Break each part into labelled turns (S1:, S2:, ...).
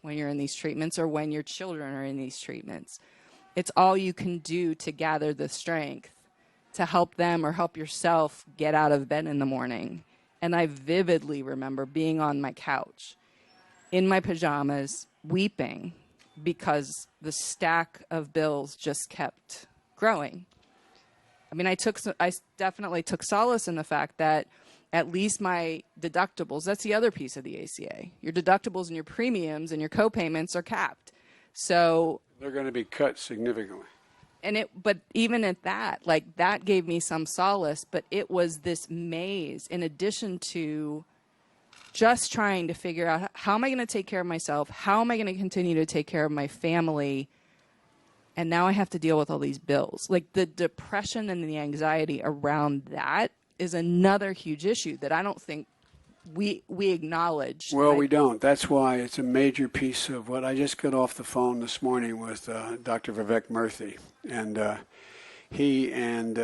S1: when you're in these treatments or when your children are in these treatments. It's all you can do to gather the strength to help them or help yourself get out of bed in the morning. And I vividly remember being on my couch in my pajamas, weeping because the stack of bills just kept growing. I mean, I definitely took solace in the fact that at least my deductibles, that's the other piece of the ACA. Your deductibles and your premiums and your co-payments are capped. So
S2: they're going to be cut significantly.
S1: But even at that, like, that gave me some solace, but it was this maze in addition to just trying to figure out how am I going to take care of myself? How am I going to continue to take care of my family? And now I have to deal with all these bills. Like, the depression and the anxiety around that is another huge issue that I don't think we acknowledge.
S2: Well, we don't. That's why it's a major piece of what I just got off the phone this morning with Dr. Vivek Murthy, and he and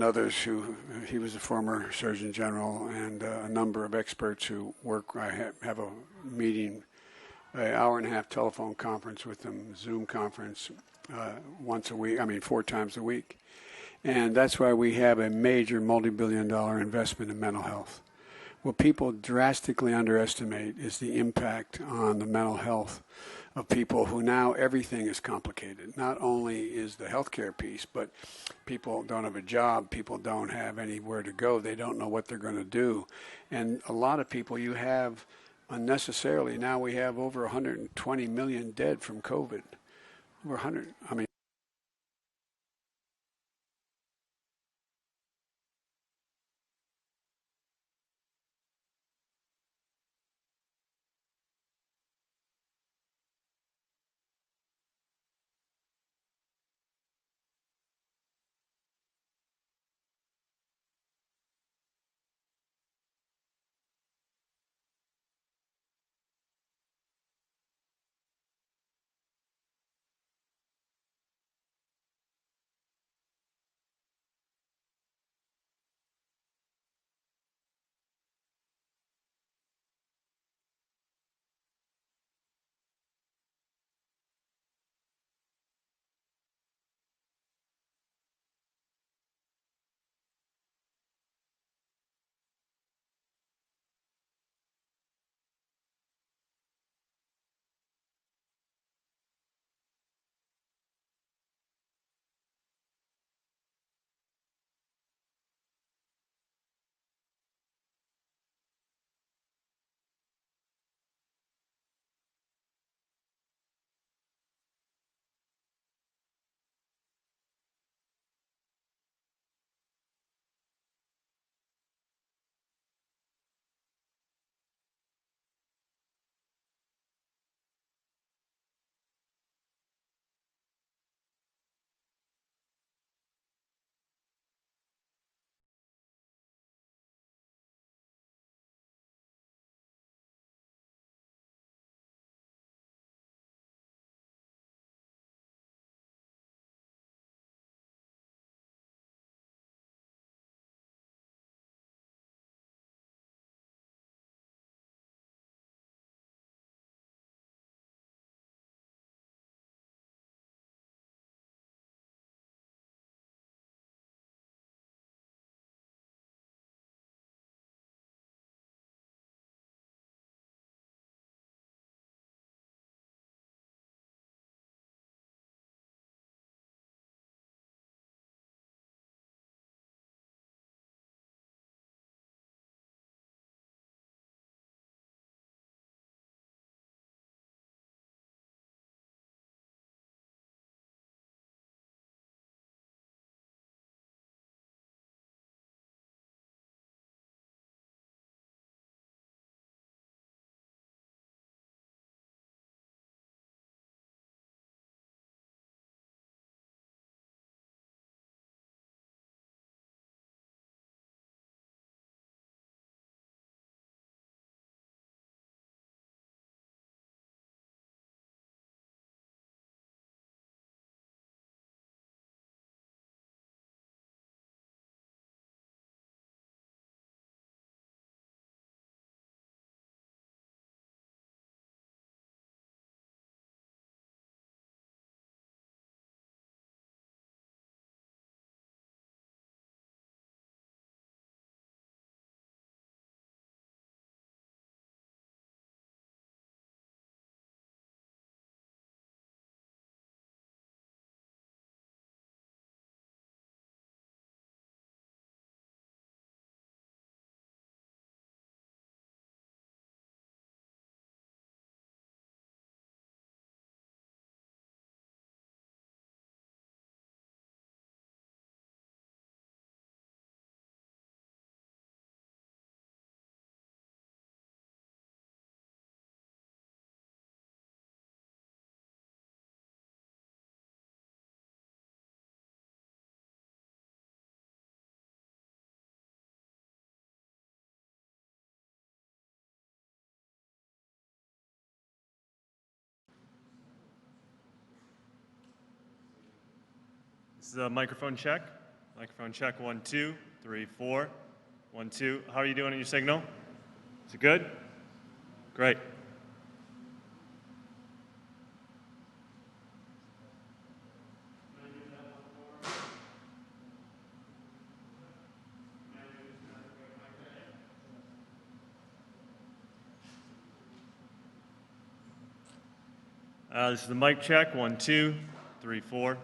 S2: others who he was a former Surgeon General, and a number of experts who work. I have a meeting, an hour-and-a-half telephone conference with them, Zoom conference, once a week. I mean, 4 times a week, and that's why we have a major multi-billion-dollar investment in mental health. What people drastically underestimate is the impact on the mental health of people who now everything is complicated. Not only is the healthcare piece, but people don't have a job, people don't have anywhere to go, they don't know what they're going to do. And a lot of people you have unnecessarily, now we have over 120 million dead from COVID. Over 100, I mean,
S3: This is a microphone check. Microphone check, 1, 2, 3, 4. 1, 2. How are you doing in your signal? Is it good? Great. This is the mic check, 1, 2, 3, 4.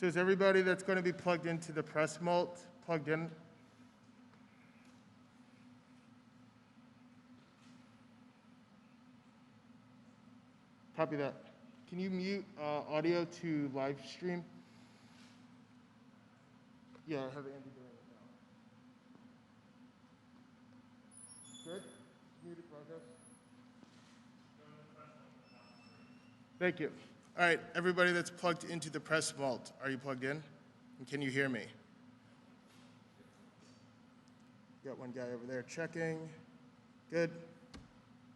S4: So is everybody that's going to be plugged into the press mult plugged in? Copy that. Can you mute audio to live stream? Yeah, I have Andy doing it now. Good? Muted progress. Thank you. All right, everybody that's plugged into the press vault, are you plugged in? And can you hear me? Got one guy over there checking. Good.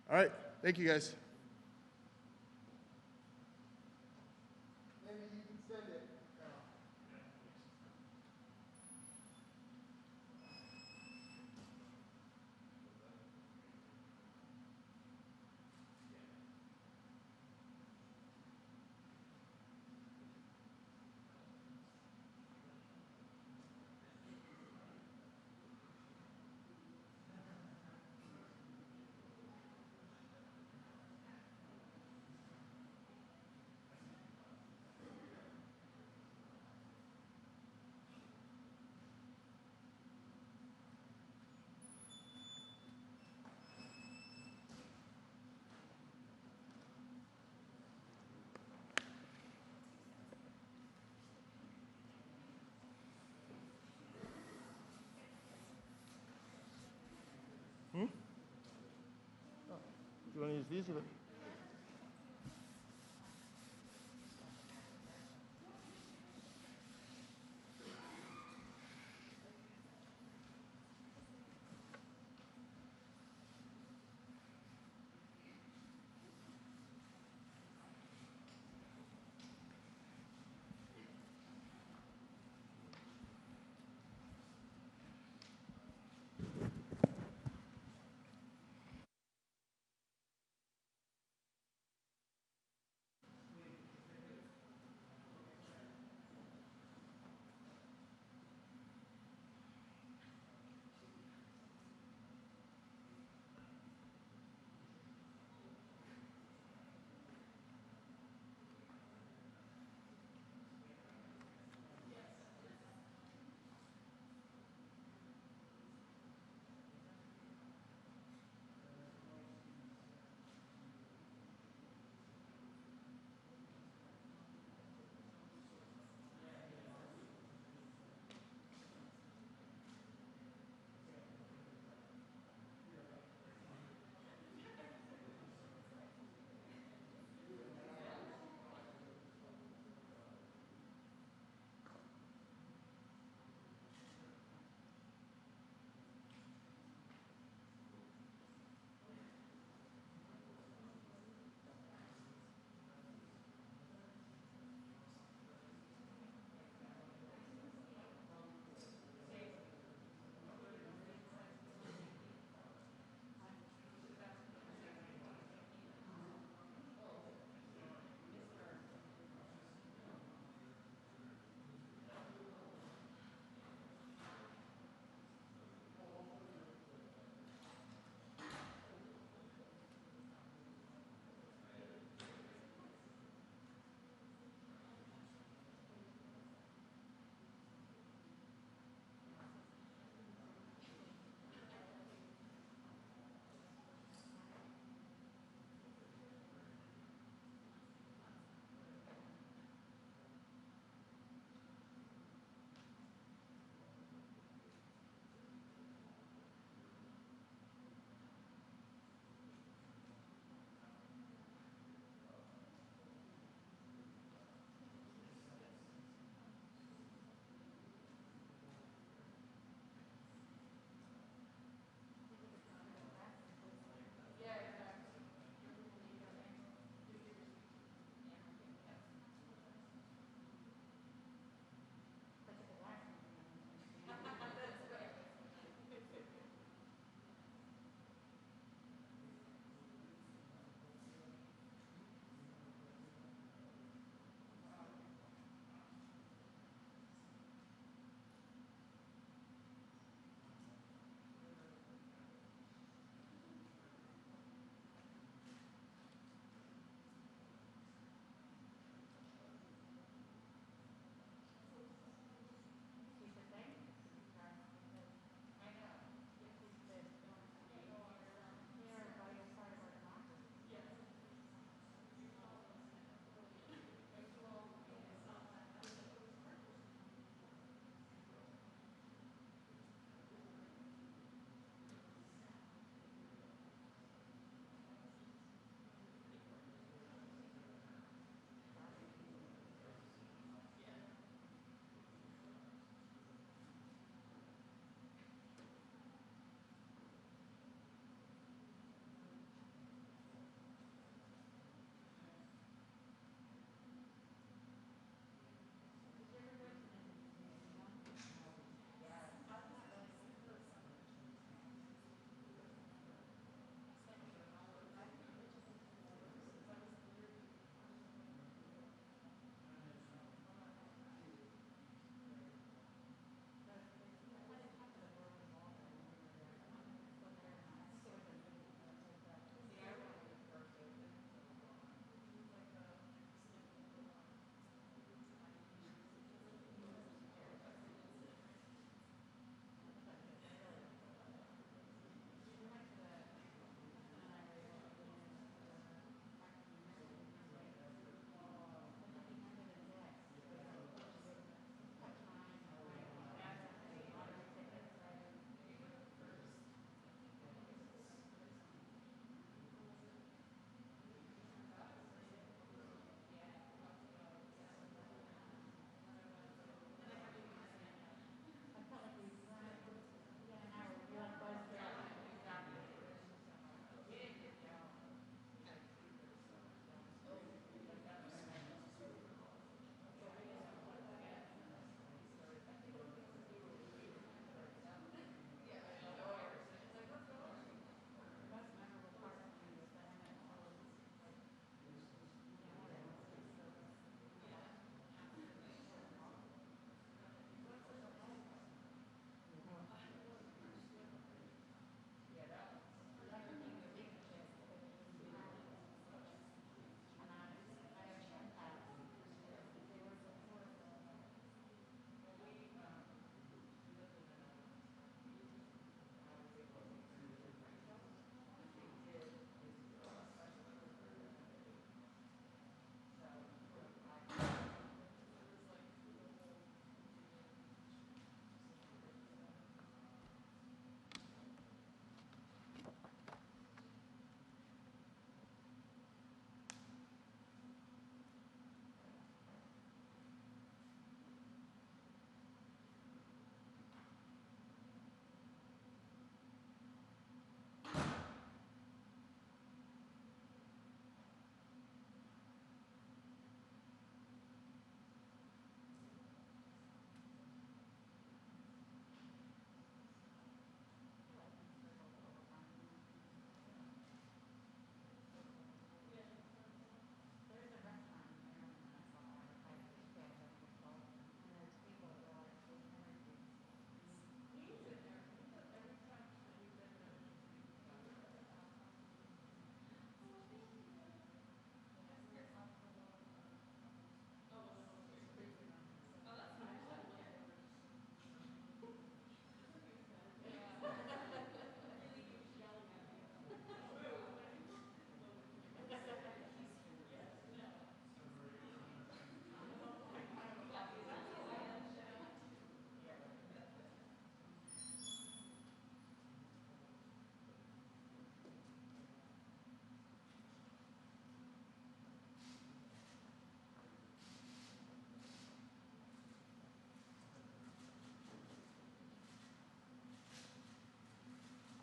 S4: All right, thank you guys. Do you want to use these or the?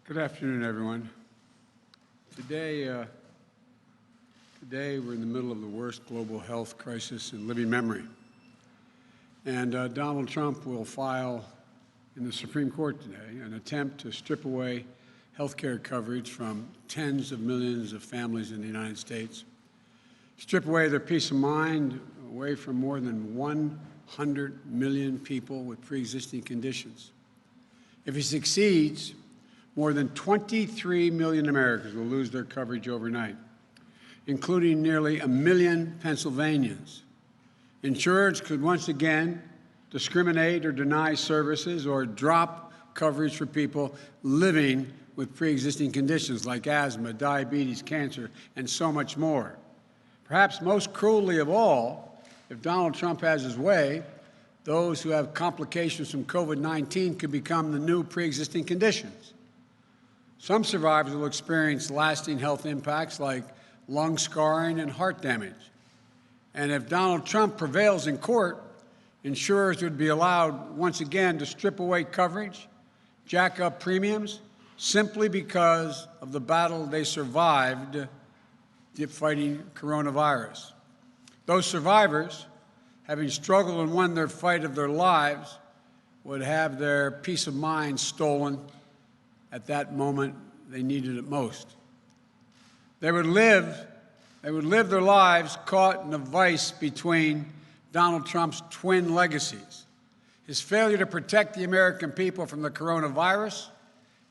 S2: Good afternoon, everyone. Today we're in the middle of the worst global health crisis in living memory. And Donald Trump will file in the Supreme Court today an attempt to strip away health care coverage from tens of millions of families in the United States, strip away their peace of mind away from more than 100 million people with pre-existing conditions. If he succeeds, more than 23 million Americans will lose their coverage overnight, including nearly 1 million Pennsylvanians. Insurers could once again discriminate or deny services or drop coverage for people living with pre-existing conditions like asthma, diabetes, cancer, and so much more. Perhaps most cruelly of all, if Donald Trump has his way, those who have complications from COVID-19 could become the new pre-existing conditions. Some survivors will experience lasting health impacts like lung scarring and heart damage. And if Donald Trump prevails in court, insurers would be allowed once again to strip away coverage, jack up premiums, simply because of the battle they survived fighting coronavirus. Those survivors, having struggled and won their fight of their lives, would have their peace of mind stolen at that moment they needed it most. They would live their lives caught in a vice between Donald Trump's twin legacies: his failure to protect the American people from the coronavirus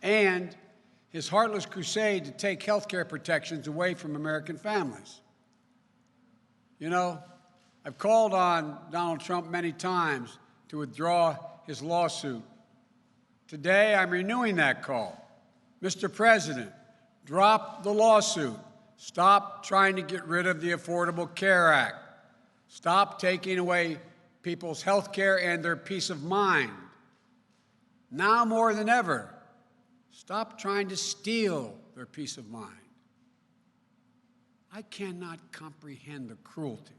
S2: and his heartless crusade to take health care protections away from American families. You know, I've called on Donald Trump many times to withdraw his lawsuit. Today, I'm renewing that call. Mr. President, drop the lawsuit. Stop trying to get rid of the Affordable Care Act. Stop taking away people's health care and their peace of mind. Now more than ever, stop trying to steal their peace of mind. I cannot comprehend the cruelty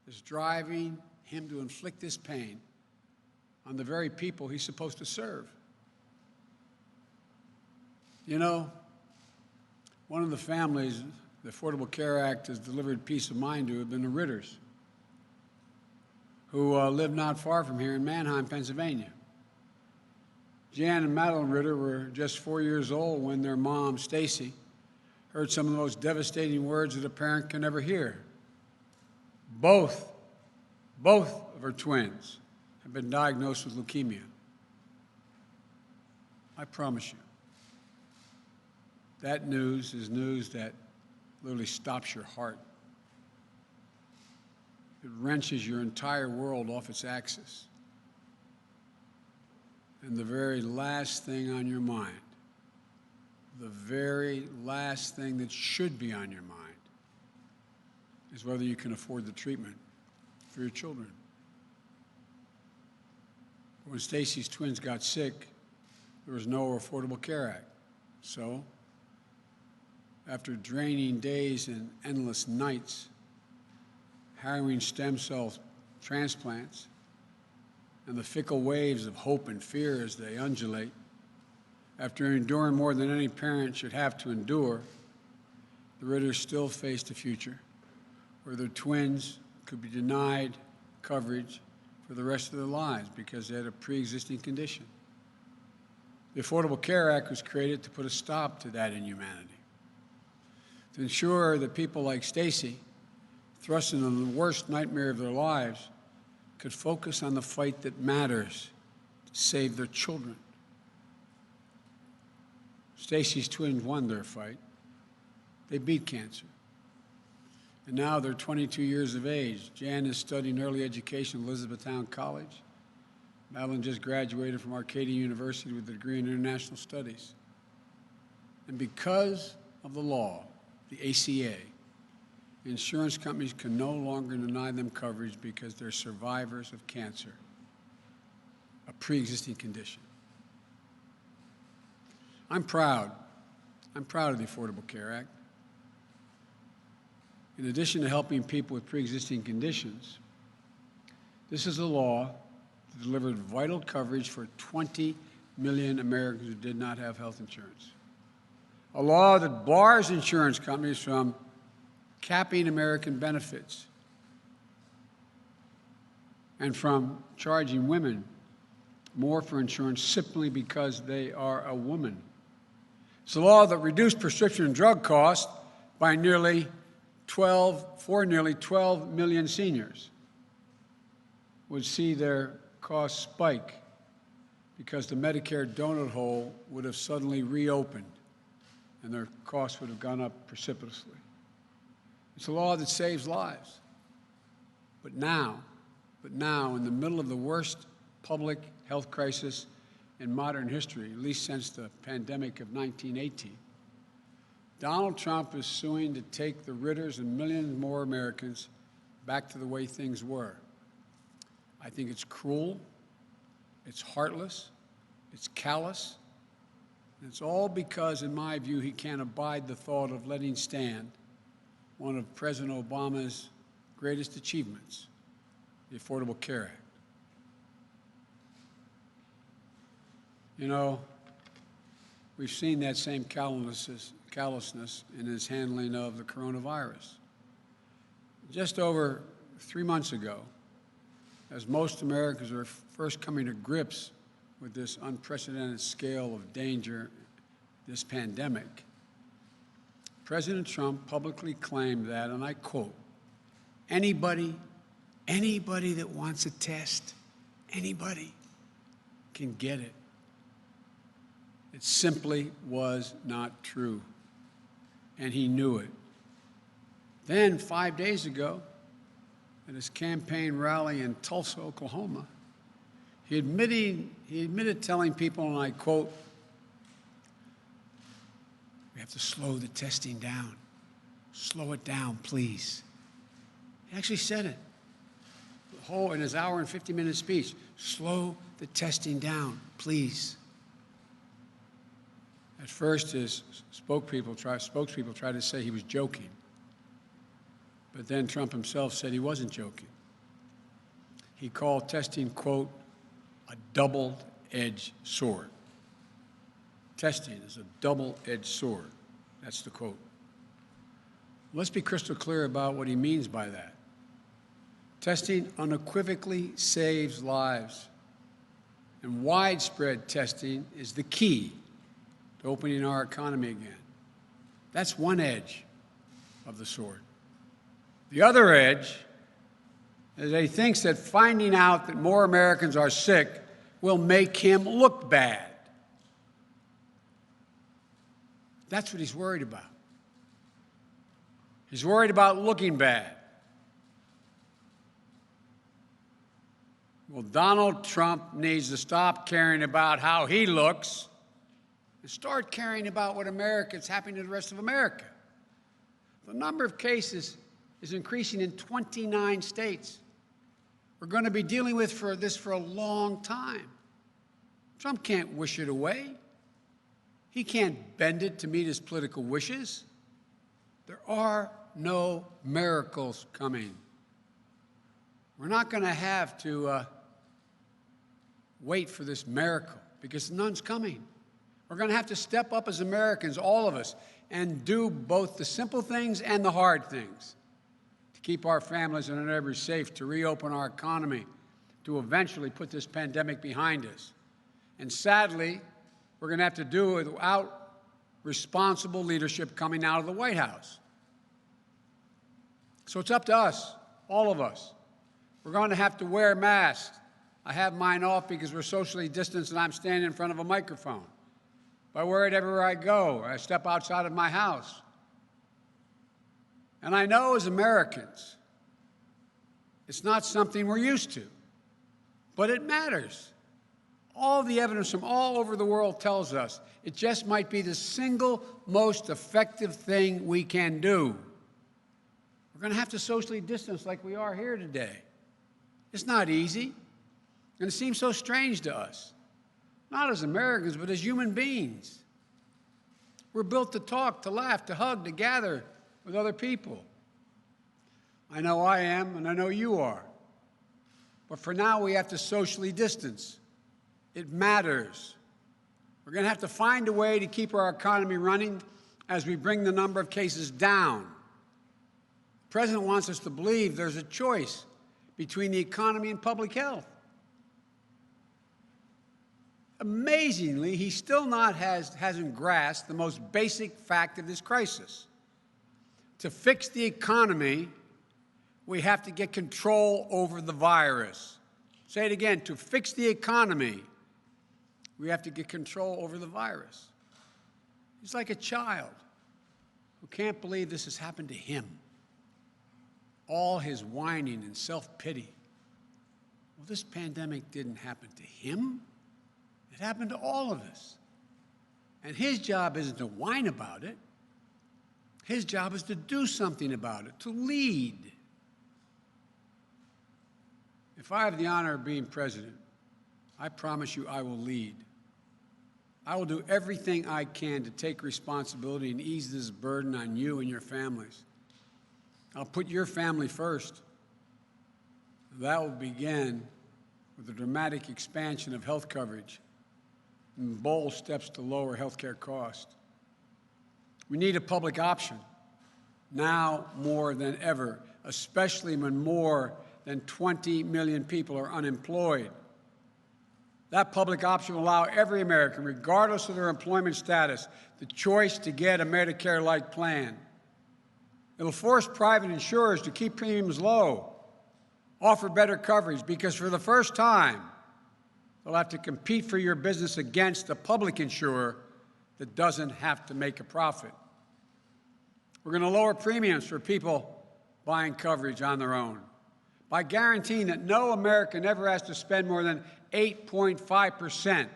S2: that's driving him to inflict this pain on the very people he's supposed to serve. You know, one of the families the Affordable Care Act has delivered peace of mind to have been the Ritters, who live not far from here in Manheim, Pennsylvania. Jan and Madeline Ritter were just 4 years old when their mom, Stacy, heard some of the most devastating words that a parent can ever hear. Both of her twins have been diagnosed with leukemia. I promise you, that news is news that literally stops your heart. It wrenches your entire world off its axis. And the very last thing on your mind, the very last thing that should be on your mind, is whether you can afford the treatment for your children. When Stacy's twins got sick, there was no Affordable Care Act. So, after draining days and endless nights, harrowing stem cell transplants, and the fickle waves of hope and fear as they undulate, after enduring more than any parent should have to endure, the Ritters still faced a future where their twins could be denied coverage for the rest of their lives because they had a pre-existing condition. The Affordable Care Act was created to put a stop to that inhumanity, to ensure that people like Stacy, thrust into the worst nightmare of their lives, could focus on the fight that matters to save their children. Stacy's twins won their fight. They beat cancer. And now they're 22 years of age. Jan is studying early education at Elizabethtown College. Madeline just graduated from Arcadia University with a degree in international studies. And because of the law, the ACA, insurance companies can no longer deny them coverage because they're survivors of cancer, a pre-existing condition. I'm proud of the Affordable Care Act. In addition to helping people with pre-existing conditions, this is a law that delivered vital coverage for 20 million Americans who did not have health insurance. A law that bars insurance companies from capping American benefits and from charging women more for insurance simply because they are a woman. It's a law that reduced prescription drug costs by nearly 12 million seniors would see their costs spike because the Medicare donut hole would have suddenly reopened and their costs would have gone up precipitously. It's a law that saves lives. But now, in the middle of the worst public health crisis in modern history, at least since the pandemic of 1918, Donald Trump is suing to take the Ritters and millions more Americans back to the way things were. I think it's cruel, it's heartless, it's callous, and it's all because, in my view, he can't abide the thought of letting stand one of President Obama's greatest achievements, the Affordable Care Act. You know, we've seen that same callousness in his handling of the coronavirus. Just over 3 months ago, as most Americans are first coming to grips with this unprecedented scale of danger, this pandemic, President Trump publicly claimed that, and I quote, anybody that wants a test, anybody can get it. It simply was not true, and he knew it. Then, 5 days ago, at his campaign rally in Tulsa, Oklahoma, he admitted telling people, and I quote, "We have to slow the testing down. Slow it down, please." He actually said it in his hour and 50-minute speech. Slow the testing down, please. At first, his spokespeople tried to say he was joking. But then Trump himself said he wasn't joking. He called testing, quote, a double-edged sword. Testing is a double-edged sword. That's the quote. Let's be crystal clear about what he means by that. Testing unequivocally saves lives, and widespread testing is the key to opening our economy again. That's one edge of the sword. The other edge is that he thinks that finding out that more Americans are sick will make him look bad. That's what he's worried about. He's worried about looking bad. Well, Donald Trump needs to stop caring about how he looks and start caring about what is happening to the rest of America. The number of cases is increasing in 29 states. We're going to be dealing with this for a long time. Trump can't wish it away. He can't bend it to meet his political wishes. There are no miracles coming. We're not going to have to wait for this miracle because none's coming. We're going to have to step up as Americans, all of us, and do both the simple things and the hard things to keep our families and our neighbors safe, to reopen our economy, to eventually put this pandemic behind us. And sadly, we're going to have to do it without responsible leadership coming out of the White House. So it's up to us, all of us. We're going to have to wear masks. I have mine off because we're socially distanced and I'm standing in front of a microphone. I wear it everywhere I go, or I step outside of my house. And I know as Americans, it's not something we're used to, but it matters. All the evidence from all over the world tells us it just might be the single most effective thing we can do. We're going to have to socially distance like we are here today. It's not easy, and it seems so strange to us. Not as Americans, but as human beings. We're built to talk, to laugh, to hug, to gather with other people. I know I am, and I know you are. But for now, we have to socially distance. It matters.
S5: We're going to have to find a way to keep our economy running as we bring the number of cases down. The President wants us to believe there's a choice between the economy and public health. Amazingly, he still hasn't grasped the most basic fact of this crisis. To fix the economy, we have to get control over the virus. Say it again, to fix the economy, we have to get control over the virus. He's like a child who can't believe this has happened to him. All his whining and self-pity. Well, this pandemic didn't happen to him. It happened to all of us. And his job isn't to whine about it. His job is to do something about it, to lead. If I have the honor of being president, I promise you I will lead. I will do everything I can to take responsibility and ease this burden on you and your families. I'll put your family first. That will begin with the dramatic expansion of health coverage and bold steps to lower health care costs. We need a public option now more than ever, especially when more than 20 million people are unemployed. That public option will allow every American, regardless of their employment status, the choice to get a Medicare-like plan. It'll force private insurers to keep premiums low, offer better coverage, because for the first time, they'll have to compete for your business against a public insurer that doesn't have to make a profit. We're going to lower premiums for people buying coverage on their own by guaranteeing that no American ever has to spend more than 8.5%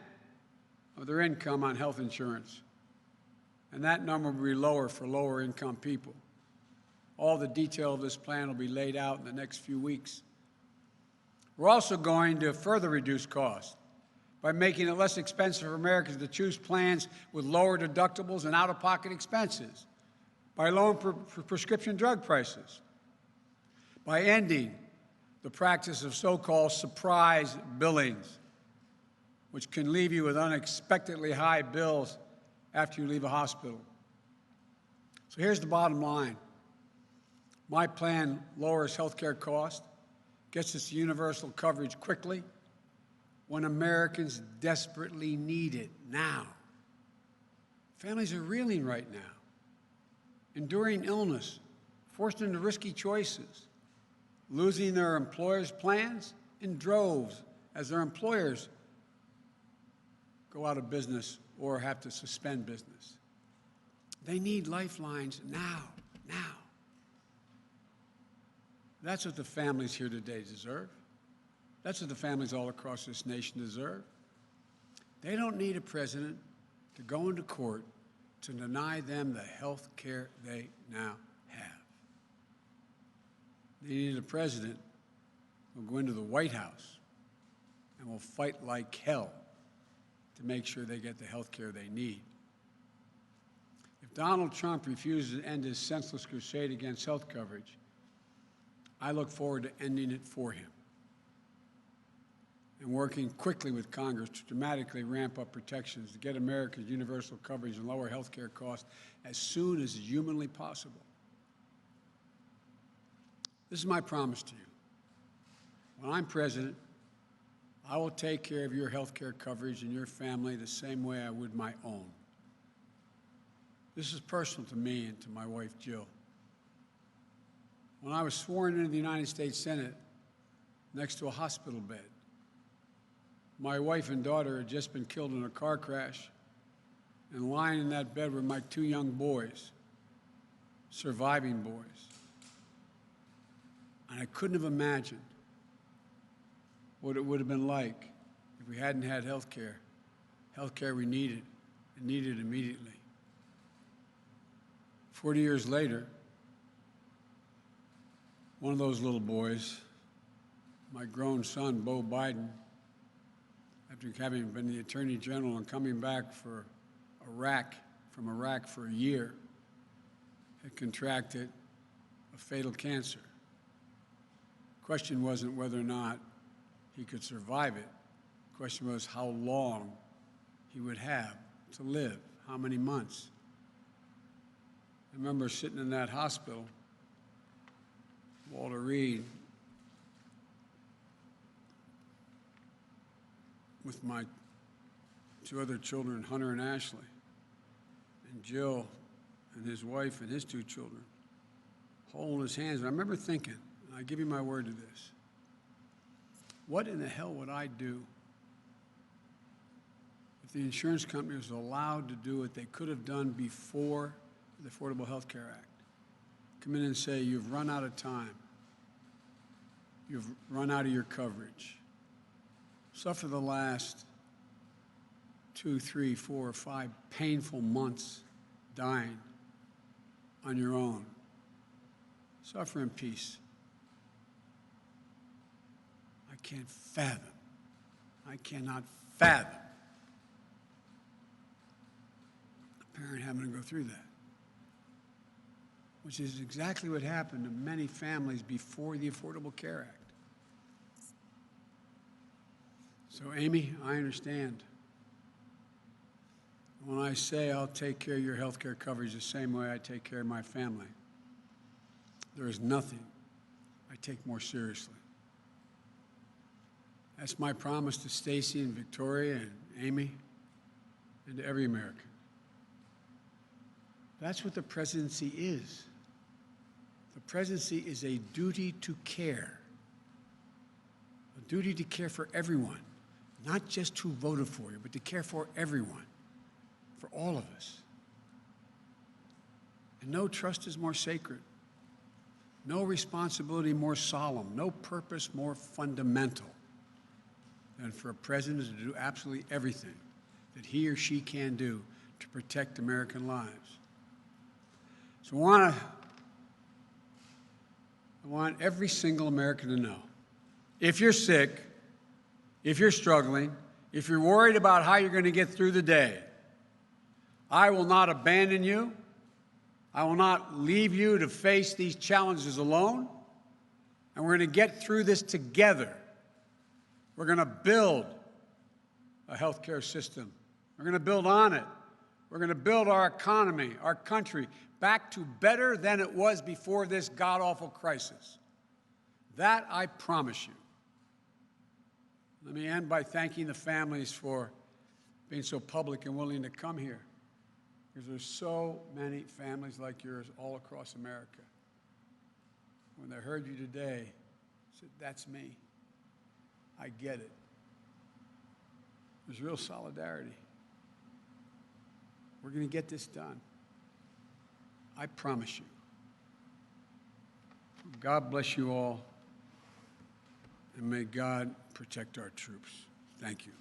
S5: of their income on health insurance. And that number will be lower for lower-income people. All the detail of this plan will be laid out in the next few weeks. We're also going to further reduce costs by making it less expensive for Americans to choose plans with lower deductibles and out-of-pocket expenses, by lowering prescription drug prices, by ending the practice of so-called surprise billings, which can leave you with unexpectedly high bills after you leave a hospital. So here's the bottom line. My plan lowers health care costs, gets us universal coverage quickly when Americans desperately need it now. Families are reeling right now, enduring illness, forced into risky choices, losing their employers' plans in droves as their employers go out of business or have to suspend business. They need lifelines now. That's what the families here today deserve. That's what the families all across this nation deserve. They don't need a president to go into court to deny them the health care they now have. They need a president who will go into the White House and will fight like hell to make sure they get the health care they need. If Donald Trump refuses to end his senseless crusade against health coverage, I look forward to ending it for him and working quickly with Congress to dramatically ramp up protections to get America's universal coverage and lower health care costs as soon as is humanly possible. This is my promise to you. When I'm president, I will take care of your health care coverage and your family the same way I would my own. This is personal to me and to my wife, Jill. When I was sworn into the United States Senate next to a hospital bed, my wife and daughter had just been killed in a car crash, and lying in that bed were my two young boys, surviving boys. And I couldn't have imagined what it would have been like if we hadn't had health care we needed, and needed immediately. 40 years later, one of those little boys, my grown son, Beau Biden, after having been the Attorney General and coming back from Iraq for a year, had contracted a fatal cancer. The question wasn't whether or not he could survive it. The question was how long he he would have to live, how many months. I remember sitting in that hospital, Walter Reed, with my two other children, Hunter and Ashley, and Jill and his wife and his two children, holding his hands. And I remember thinking, and I give you my word to this, what in the hell would I do if the insurance company was allowed to do what they could have done before the Affordable Health Care Act? Come in and say, you've run out of time. You've run out of your coverage. Suffer the last 2, 3, 4, 5 painful months dying on your own. Suffer in peace. I can't fathom. I cannot fathom a parent having to go through that, which is exactly what happened to many families before the Affordable Care Act. So, Amy, I understand. When I say I'll take care of your health care coverage the same way I take care of my family, there is nothing I take more seriously. That's my promise to Stacy and Victoria and Amy and to every American. That's what the presidency is. The presidency is a duty to care. A duty to care for everyone, not just who voted for you, but to care for everyone, for all of us. And no trust is more sacred, no responsibility more solemn, no purpose more fundamental than for a president to do absolutely everything that he or she can do to protect American lives. So I want every single American to know, if you're sick, if you're struggling, if you're worried about how you're going to get through the day, I will not abandon you. I will not leave you to face these challenges alone. And we're going to get through this together. We're going to build a healthcare system. We're going to build on it. We're going to build our economy, our country, back to better than it was before this god-awful crisis. That I promise you. Let me end by thanking the families for being so public and willing to come here, because there's so many families like yours all across America. When they heard you today, they said, that's me. I get it. There's real solidarity. We're going to get this done. I promise you. God bless you all, and may God protect our troops. Thank you.